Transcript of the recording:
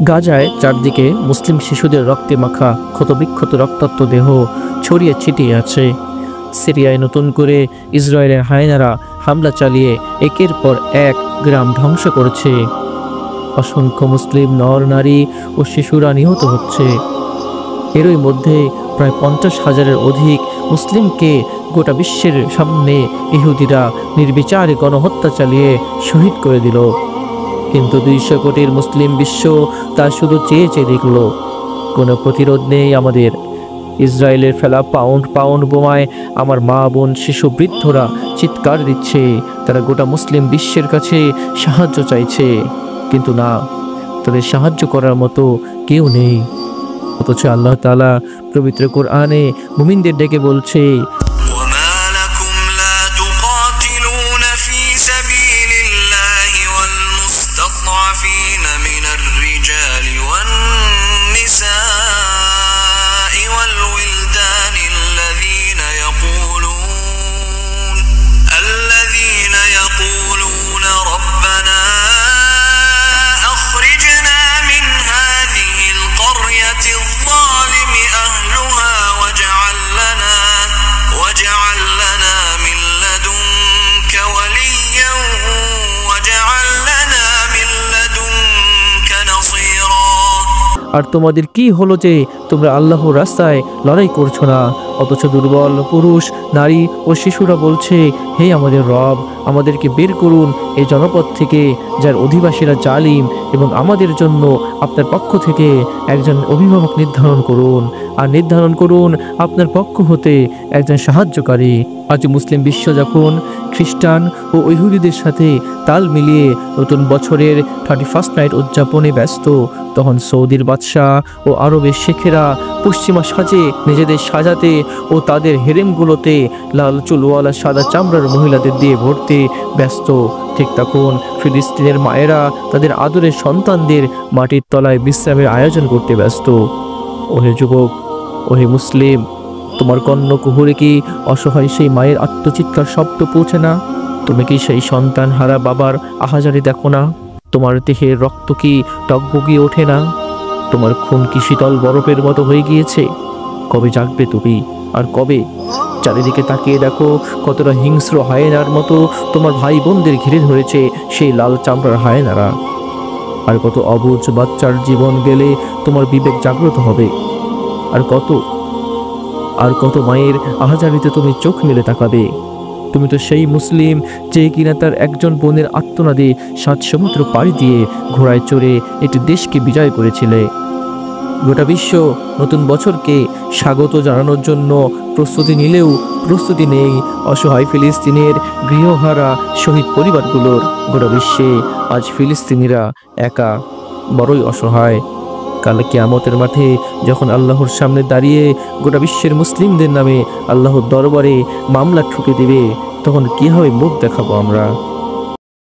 গাজায় চারদিকে মুসলিম শিশুদের রক্তে মাখা ক্ষতবিক্ষত রক্তাক্ত দেহ ছড়িয়ে ছিটিয়ে আছে। সিরিয়ায় নতুন করে ইসরায়েলের হায়নারা হামলা চালিয়ে একের পর এক গ্রাম ধ্বংস করেছে। অসংখ্য মুসলিম নর নারী ও শিশুরা নিহত হচ্ছে। এরই মধ্যে প্রায় 50,000-এর অধিক মুসলিমকে গোটা বিশ্বের সামনে ইহুদিরা নির্বিচারে গণহত্যা চালিয়ে শহীদ করে দিল। কিন্তু 200 কোটির মুসলিম বিশ্ব তা শুধু চেয়ে চেয়ে দেখল। কোনো প্রতিরোধ নেই আমাদের। ইসরায়েলের ফেলা পাউন্ড পাউন্ড বোমায় আমার মা বোন শিশু বৃদ্ধরা চিৎকার দিচ্ছে, তারা গোটা মুসলিম বিশ্বের কাছে সাহায্য চাইছে। কিন্তু না, তাদের সাহায্য করার মতো কেউ নেই। অথচ আল্লাহ তাআলা পবিত্র কোরআনে মুমিনদের ডেকে বলছে, আর তোমাদের কি হলো যে তোমরা আল্লাহর রাস্তায় লড়াই করছো না? অথচ দুর্বল পুরুষ, নারী ও শিশুরা বলছে, হে আমাদের রব, আমাদেরকে বের করুন এই জনপদ থেকে যার অধিবাসীরা জালিম, এবং আমাদের জন্য আপনার পক্ষ থেকে একজন অভিভাবক নির্ধারণ করুন, আর নির্ধারণ করুন আপনার পক্ষ হতে একজন সাহায্যকারী। আজ মুসলিম বিশ্ব যখন খ্রিস্টান ও ইহুদিদের সাথে তাল মিলিয়ে নতুন বছরের 31st নাইট উদযাপনে ব্যস্ত, তখন সৌদির বাদশাহ ও আরবের শেখেরা পশ্চিমা সাজে নিজেদের সাজাতে ও তাদের হেরেমগুলোতে লাল চুলওয়ালা সাদা চামড়ার মহিলাদের দিয়ে ভরতে ব্যস্ত। ঠিক তখন ফিলিস্তিনের মায়েরা তাদের আদরের সন্তানদের মাটির তলায় বিশ্রামের আয়োজন করতে ব্যস্ত। ওহে যুবক, ওহে মুসলিম, তোমার কর্ণ কুহুরে কি অসহায় সেই মায়ের আত্মচিৎকার শব্দ পৌঁছে না? তুমি কি সেই সন্তান হারা বাবার আহাজারি দেখো না? তোমার দেহের রক্ত কি টকবগিয়ে ওঠে না? তোমার খুন কি শীতল বরফের মতো হয়ে গিয়েছে? কবে জাগবে তুমি? আর কবে? চারিদিকে তাকিয়ে দেখো, কতটা হিংস্র হায়েনার মতো তোমার ভাই বোনদের ঘিরে ধরেছে সেই লাল চামড়ার হায়েনারা। আর কত অবুঝ বাচ্চার জীবন গেলে তোমার বিবেক জাগ্রত হবে? আর কত মায়ের আহাজারিতে তুমি চোখ মেলে তাকাবে? তুমি তো সেই মুসলিম যে কিনা তার একজন বোনের আত্মনাদে 7 সমুদ্র পাড়ি দিয়ে ঘোড়ায় চড়ে একটি দেশকে বিজয় করেছিলে। গোটা বিশ্ব নতুন বছরকে স্বাগত জানানোর জন্য প্রস্তুতি নিলেও প্রস্তুতি নেই অসহায় ফিলিস্তিনের গৃহহারা শহীদ পরিবারগুলোর। গোটা বিশ্বে আজ ফিলিস্তিনিরা একা, বড়ই অসহায়। কাল কিয়ামতের মাঠে যখন আল্লাহর সামনে দাঁড়িয়ে গোটা বিশ্বের মুসলিমদের নামে আল্লাহর দরবারে মামলা ঠুকে দিবে, তখন কিভাবে মুখ দেখাবো আমরা?